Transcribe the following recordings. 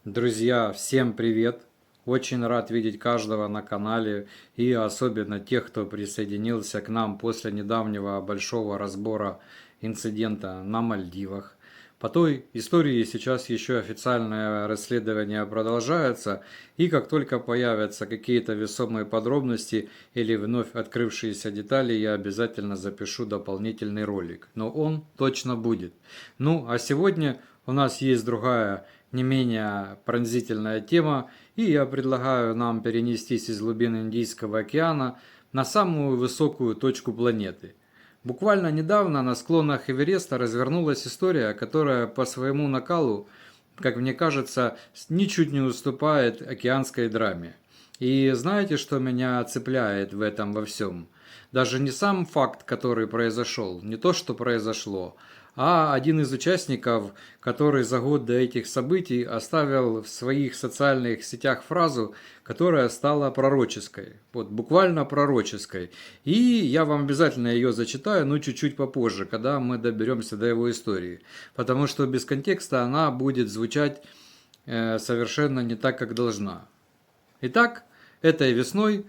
Друзья, всем привет! Очень рад видеть каждого на канале и особенно тех, кто присоединился к нам после недавнего большого разбора инцидента на Мальдивах. По той истории сейчас еще официальное расследование продолжается, и как только появятся какие-то весомые подробности или вновь открывшиеся детали, я обязательно запишу дополнительный ролик. Но он точно будет. Ну, а сегодня у нас есть другая, не менее пронзительная тема, и я предлагаю нам перенестись из глубин Индийского океана на самую высокую точку планеты. Буквально недавно на склонах Эвереста развернулась история, которая по своему накалу, как мне кажется, ничуть не уступает океанской драме. И знаете, что меня цепляет в этом во всем? Даже не сам факт, который произошел, не то, что произошло, а один из участников, который за год до этих событий оставил в своих социальных сетях фразу, которая стала пророческой. Вот, буквально пророческой. И я вам обязательно ее зачитаю, но чуть-чуть попозже, когда мы доберемся до его истории. Потому что без контекста она будет звучать совершенно не так, как должна. Итак, этой весной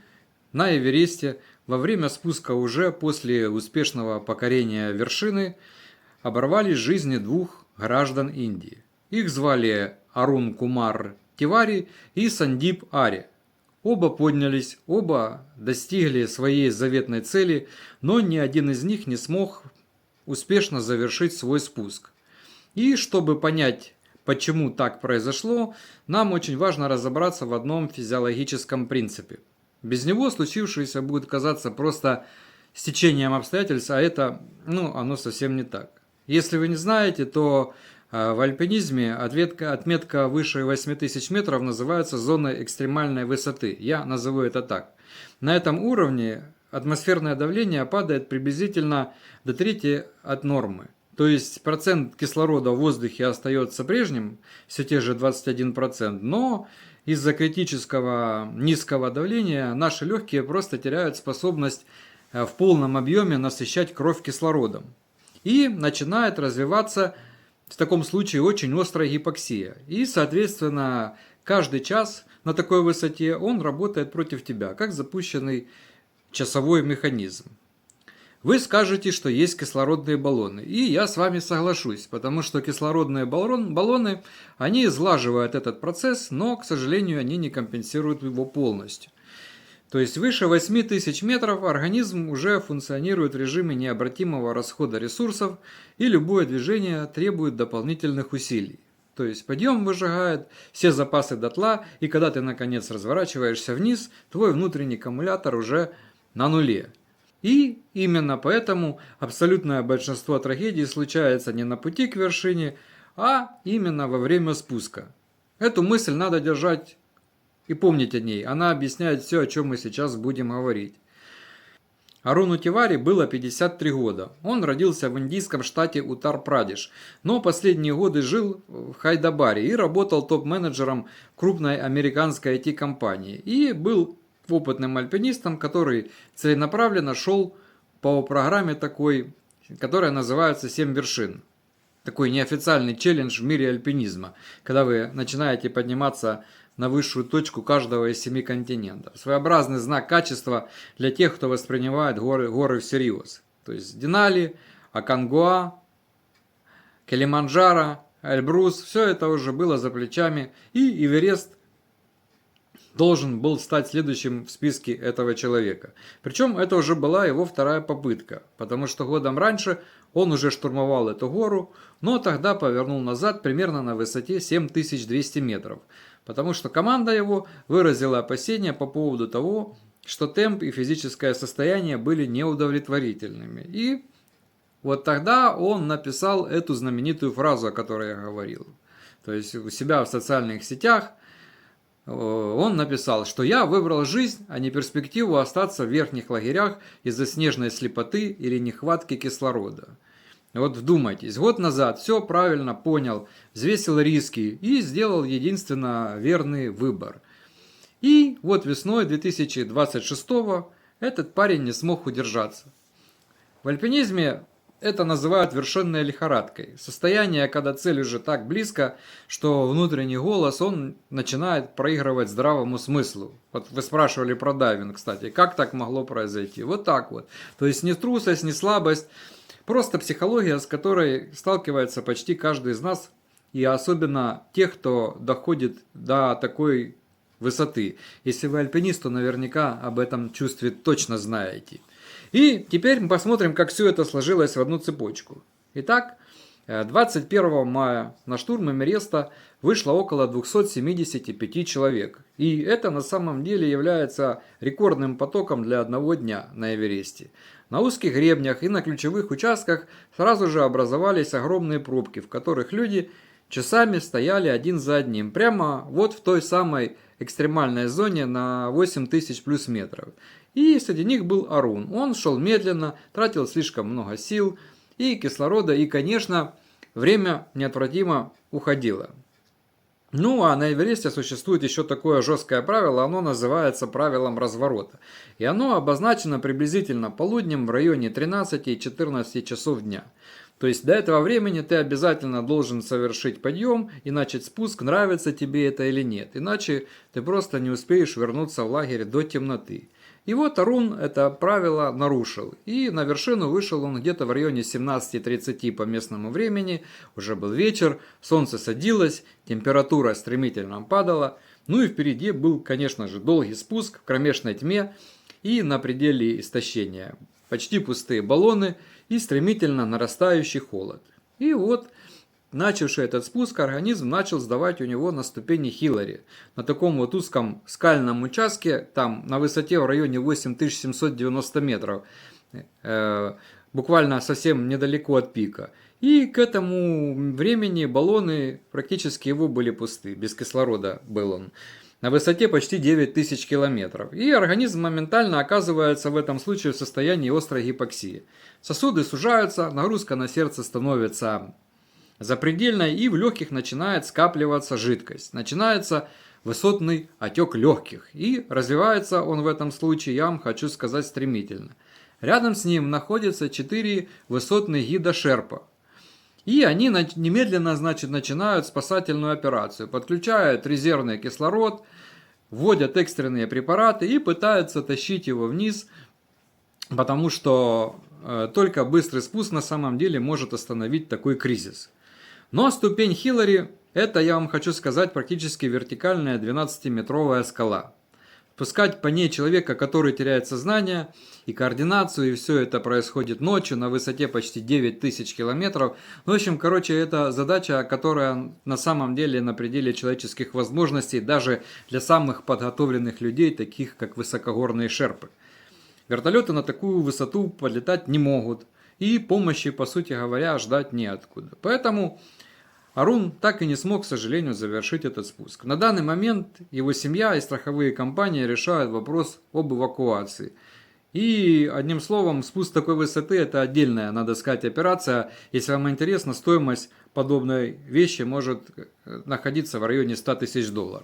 на Эвересте во время спуска уже после успешного покорения вершины оборвались жизни двух граждан Индии. Их звали Арун Кумар Тивари и Сандип Ари. Оба поднялись, оба достигли своей заветной цели, но ни один из них не смог успешно завершить свой спуск. И чтобы понять, почему так произошло, нам очень важно разобраться в одном физиологическом принципе. Без него случившееся будет казаться просто стечением обстоятельств, а это, оно совсем не так. Если вы не знаете, то в альпинизме отметка выше 8000 метров называется зоной экстремальной высоты. Я назову это так. На этом уровне атмосферное давление падает приблизительно до трети от нормы. То есть процент кислорода в воздухе остается прежним, все те же 21%, но из-за критического низкого давления наши легкие просто теряют способность в полном объеме насыщать кровь кислородом. И начинает развиваться в таком случае очень острая гипоксия. И, соответственно, каждый час на такой высоте он работает против тебя, как запущенный часовой механизм. Вы скажете, что есть кислородные баллоны. И я с вами соглашусь, потому что кислородные баллоны, они сглаживают этот процесс, но, к сожалению, они не компенсируют его полностью. То есть выше 8000 метров организм уже функционирует в режиме необратимого расхода ресурсов, и любое движение требует дополнительных усилий. То есть подъем выжигает все запасы дотла, и когда ты наконец разворачиваешься вниз, твой внутренний аккумулятор уже на нуле. И именно поэтому абсолютное большинство трагедий случается не на пути к вершине, а именно во время спуска. Эту мысль надо держать и помнить о ней, она объясняет все, о чем мы сейчас будем говорить. Аруну Тивари было 53 года. Он родился в индийском штате Уттар-Прадеш, но последние годы жил в Хайдабаре и работал топ-менеджером крупной американской IT-компании. И был опытным альпинистом, который целенаправленно шел по программе такой, которая называется «7 вершин». Такой неофициальный челлендж в мире альпинизма, когда вы начинаете подниматься на высшую точку каждого из 7 континентов. Своеобразный знак качества для тех, кто воспринимает горы всерьез. То есть Денали, Аконгуа, Килиманджаро, Эльбрус, все это уже было за плечами, и Эверест должен был стать следующим в списке этого человека. Причем это уже была его вторая попытка, потому что годом раньше он уже штурмовал эту гору, но тогда повернул назад примерно на высоте 7200 метров, потому что команда его выразила опасения по поводу того, что темп и физическое состояние были неудовлетворительными. И вот тогда он написал эту знаменитую фразу, о которой я говорил. То есть у себя в социальных сетях он написал, что я выбрал жизнь, а не перспективу остаться в верхних лагерях из-за снежной слепоты или нехватки кислорода. Вот вдумайтесь, год назад все правильно понял, взвесил риски и сделал единственно верный выбор. И вот весной 2026 этот парень не смог удержаться. В альпинизме Это называют вершинной лихорадкой. Состояние, когда цель уже так близко, что внутренний голос, он начинает проигрывать здравому смыслу. Вот вы спрашивали про дайвинг, кстати, как так могло произойти? Вот так вот. То есть не трусость, не слабость, просто психология, с которой сталкивается почти каждый из нас, и особенно тех, кто доходит до такой высоты. Если вы альпинист, то наверняка об этом чувстве точно знаете. И теперь мы посмотрим, как все это сложилось в одну цепочку. Итак, 21 мая на штурм Эвереста вышло около 275 человек. И это на самом деле является рекордным потоком для одного дня на Эвересте. На узких гребнях и на ключевых участках сразу же образовались огромные пробки, в которых люди часами стояли один за одним. Прямо вот в той самой экстремальной зоне на 8000 плюс метров. И среди них был Арун. Он шел медленно, тратил слишком много сил и кислорода, и, конечно, время неотвратимо уходило. Ну, а на Эвересте существует еще такое жесткое правило, оно называется правилом разворота. И оно обозначено приблизительно полуднем в районе 13 и 14 часов дня. То есть до этого времени ты обязательно должен совершить подъем и начать спуск, нравится тебе это или нет. Иначе ты просто не успеешь вернуться в лагерь до темноты. И вот Арун это правило нарушил. И на вершину вышел он где-то в районе 17:30 по местному времени. Уже был вечер, солнце садилось, температура стремительно падала. Ну и впереди был, конечно же, долгий спуск в кромешной тьме и на пределе истощения. Почти пустые баллоны и стремительно нарастающий холод. И вот, начавший этот спуск, организм начал сдавать у него на ступени Хиллари. На таком вот узком скальном участке, там на высоте в районе 8790 метров, буквально совсем недалеко от пика. И к этому времени баллоны практически его были пусты, без кислорода был он. На высоте почти 9000 километров. И организм моментально оказывается в этом случае в состоянии острой гипоксии. Сосуды сужаются, нагрузка на сердце становится запредельной, и в легких начинает скапливаться жидкость. Начинается высотный отек легких. И развивается он в этом случае, я вам хочу сказать, стремительно. Рядом с ним находятся 4 высотных гида Шерпа. И они немедленно, начинают спасательную операцию. Подключают резервный кислород, вводят экстренные препараты и пытаются тащить его вниз, потому что только быстрый спуск на самом деле может остановить такой кризис. Но ступень Хиллари, это, я вам хочу сказать, практически вертикальная 12-метровая скала. Пускать по ней человека, который теряет сознание и координацию, и все это происходит ночью на высоте почти 9000 километров. В общем, это задача, которая на самом деле на пределе человеческих возможностей даже для самых подготовленных людей, таких как высокогорные шерпы. Вертолеты на такую высоту подлетать не могут, и помощи, по сути говоря, ждать неоткуда. Поэтому Арун так и не смог, к сожалению, завершить этот спуск. На данный момент его семья и страховые компании решают вопрос об эвакуации. И, одним словом, спуск такой высоты – это отдельная, надо сказать, операция. Если вам интересно, стоимость подобной вещи может находиться в районе $100 000.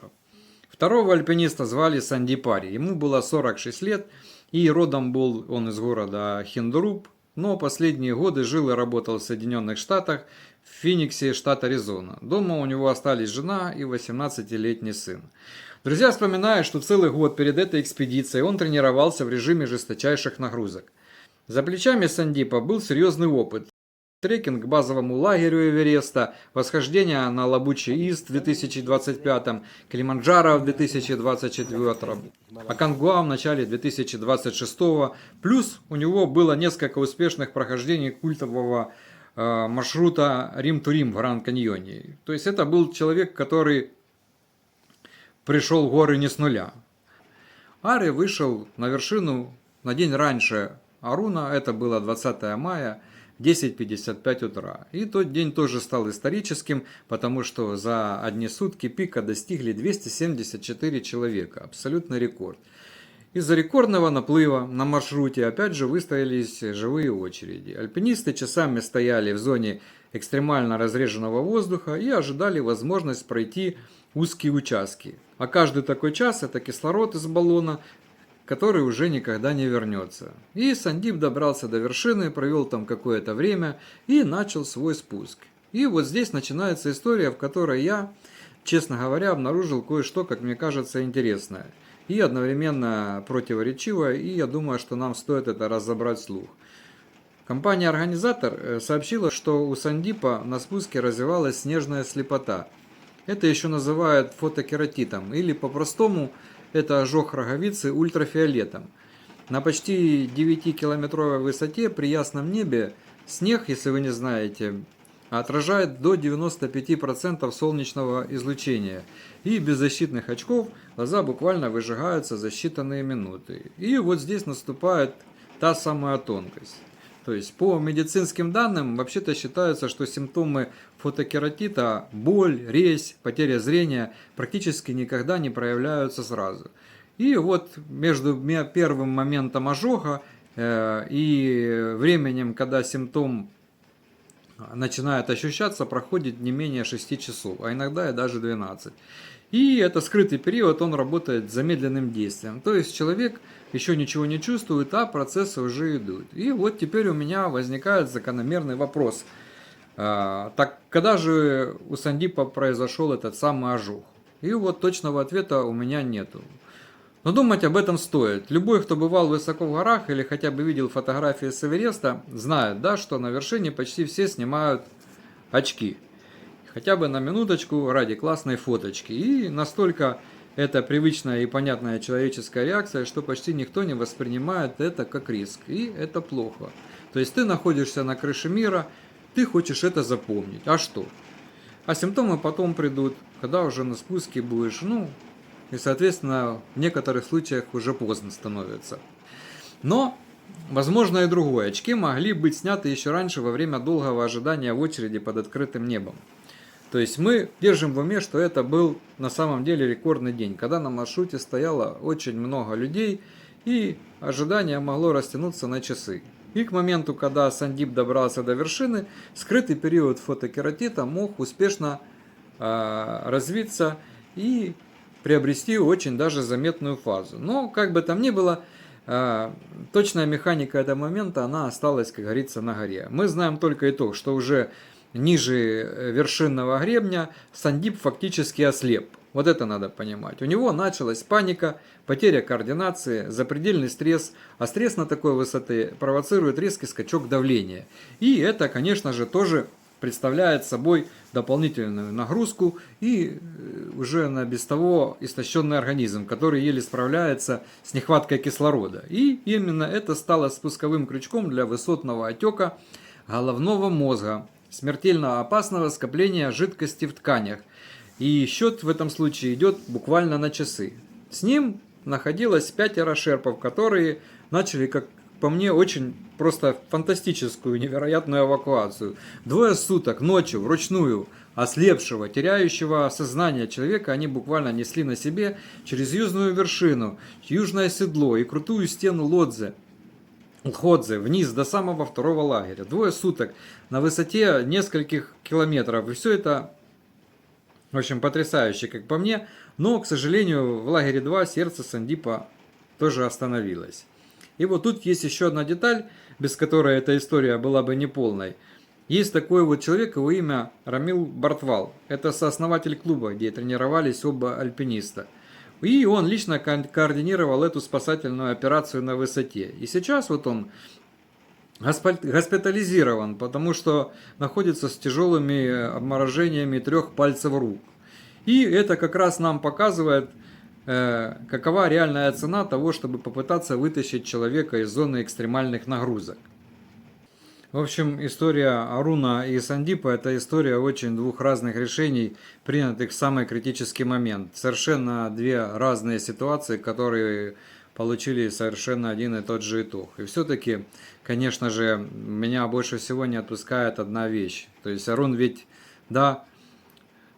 Второго альпиниста звали Сандипари. Ему было 46 лет, и родом был он из города Хендруп, но последние годы жил и работал в Соединенных Штатах, в Фениксе, штат Аризона. Дома у него остались жена и 18-летний сын. Друзья вспоминают, что целый год перед этой экспедицией он тренировался в режиме жесточайших нагрузок. За плечами Сандипа был серьезный опыт. Трекинг к базовому лагерю Эвереста, восхождение на Лабучи-Ист в 2025, Килиманджаро в 2024, Аконгуа в начале 2026, плюс у него было несколько успешных прохождений культового маршрута Рим-Турим в Гранд-Каньоне. То есть это был человек, который пришел в горы не с нуля. Ари вышел на вершину на день раньше Аруна, это было 20 мая, 10:55 утра. И тот день тоже стал историческим, потому что за одни сутки пика достигли 274 человека. Абсолютный рекорд. Из-за рекордного наплыва на маршруте опять же выстроились живые очереди. Альпинисты часами стояли в зоне экстремально разреженного воздуха и ожидали возможность пройти узкие участки. А каждый такой час это кислород из баллона который уже никогда не вернется. И Сандип добрался до вершины, провел там какое-то время и начал свой спуск. И вот здесь начинается история, в которой я, честно говоря, обнаружил кое-что, как мне кажется, интересное. И одновременно противоречивое, и я думаю, что нам стоит это разобрать вслух. Компания-организатор сообщила, что у Сандипа на спуске развивалась снежная слепота. Это еще называют фотокератитом, или по-простому это ожог роговицы ультрафиолетом. На почти 9-километровой высоте при ясном небе снег, если вы не знаете, отражает до 95% солнечного излучения. И без защитных очков глаза буквально выжигаются за считанные минуты. И вот здесь наступает та самая тонкость. То есть по медицинским данным вообще-то считается, что симптомы фотокератита, боль, резь, потеря зрения практически никогда не проявляются сразу. И вот между первым моментом ожога и временем, когда симптом начинает ощущаться, проходит не менее 6 часов, а иногда и даже 12. И это скрытый период, он работает с замедленным действием. То есть человек еще ничего не чувствует, а процессы уже идут. И вот теперь у меня возникает закономерный вопрос. Так когда же у Сандипа произошел этот самый ожог? И вот точного ответа у меня нету. Но думать об этом стоит. Любой, кто бывал высоко в горах или хотя бы видел фотографии с Эвереста, знает, да, что на вершине почти все снимают очки. Хотя бы на минуточку ради классной фоточки. И настолько это привычная и понятная человеческая реакция, что почти никто не воспринимает это как риск. И это плохо. То есть ты находишься на крыше мира, ты хочешь это запомнить. А что? А симптомы потом придут, когда уже на спуске будешь, и, соответственно, в некоторых случаях уже поздно становится. Но, возможно, и другое. Очки могли быть сняты еще раньше, во время долгого ожидания в очереди под открытым небом. То есть мы держим в уме, что это был на самом деле рекордный день, когда на маршруте стояло очень много людей, и ожидание могло растянуться на часы. И к моменту, когда Сандип добрался до вершины, скрытый период фотокератита мог успешно развиться и приобрести очень даже заметную фазу. Но, как бы там ни было, точная механика этого момента, она осталась, как говорится, на горе. Мы знаем только и то, что уже ниже вершинного гребня Сандип фактически ослеп. Вот это надо понимать. У него началась паника, потеря координации, запредельный стресс, а стресс на такой высоте провоцирует резкий скачок давления. И это, конечно же, тоже представляет собой дополнительную нагрузку и уже на без того истощенный организм, который еле справляется с нехваткой кислорода. И именно это стало спусковым крючком для высотного отека головного мозга, смертельно опасного скопления жидкости в тканях. И счет в этом случае идет буквально на часы. С ним находилось 5 шерпов, которые начали, как по мне, очень просто фантастическую, невероятную эвакуацию. 2 суток ночью вручную ослепшего, теряющего сознание человека они буквально несли на себе через южную вершину, южное седло и крутую стену Лходзе вниз до самого второго лагеря. 2 суток на высоте нескольких километров. И все это, в общем, потрясающе, как по мне. Но, к сожалению, в лагере 2 сердце Сандипа тоже остановилось. И вот тут есть еще одна деталь, без которой эта история была бы неполной. Есть такой вот человек, его имя Рамил Бартвал. Это сооснователь клуба, где тренировались оба альпиниста. И он лично координировал эту спасательную операцию на высоте. И сейчас вот он госпитализирован, потому что находится с тяжелыми обморожениями 3 пальцев рук. И это как раз нам показывает, какова реальная цена того, чтобы попытаться вытащить человека из зоны экстремальных нагрузок. В общем, история Аруна и Сандипа – это история очень 2 разных решений, принятых в самый критический момент. Совершенно 2 разные ситуации, которые получили совершенно один и тот же итог. И все-таки, конечно же, меня больше всего не отпускает одна вещь. То есть Арун ведь, да,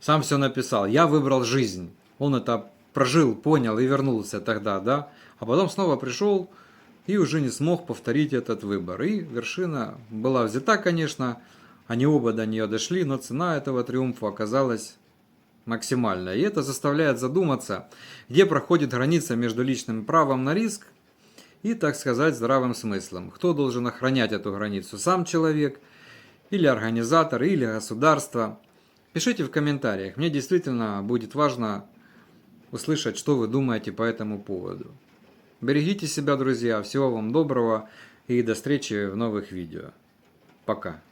сам все написал. Я выбрал жизнь. Он это прожил, понял и вернулся тогда, да. А потом снова пришел и уже не смог повторить этот выбор. И вершина была взята, конечно, они оба до нее дошли, но цена этого триумфа оказалась максимальная. И это заставляет задуматься, где проходит граница между личным правом на риск и, так сказать, здравым смыслом. Кто должен охранять эту границу? Сам человек, или организатор, или государство? Пишите в комментариях. Мне действительно будет важно услышать, что вы думаете по этому поводу. Берегите себя, друзья. Всего вам доброго и до встречи в новых видео. Пока.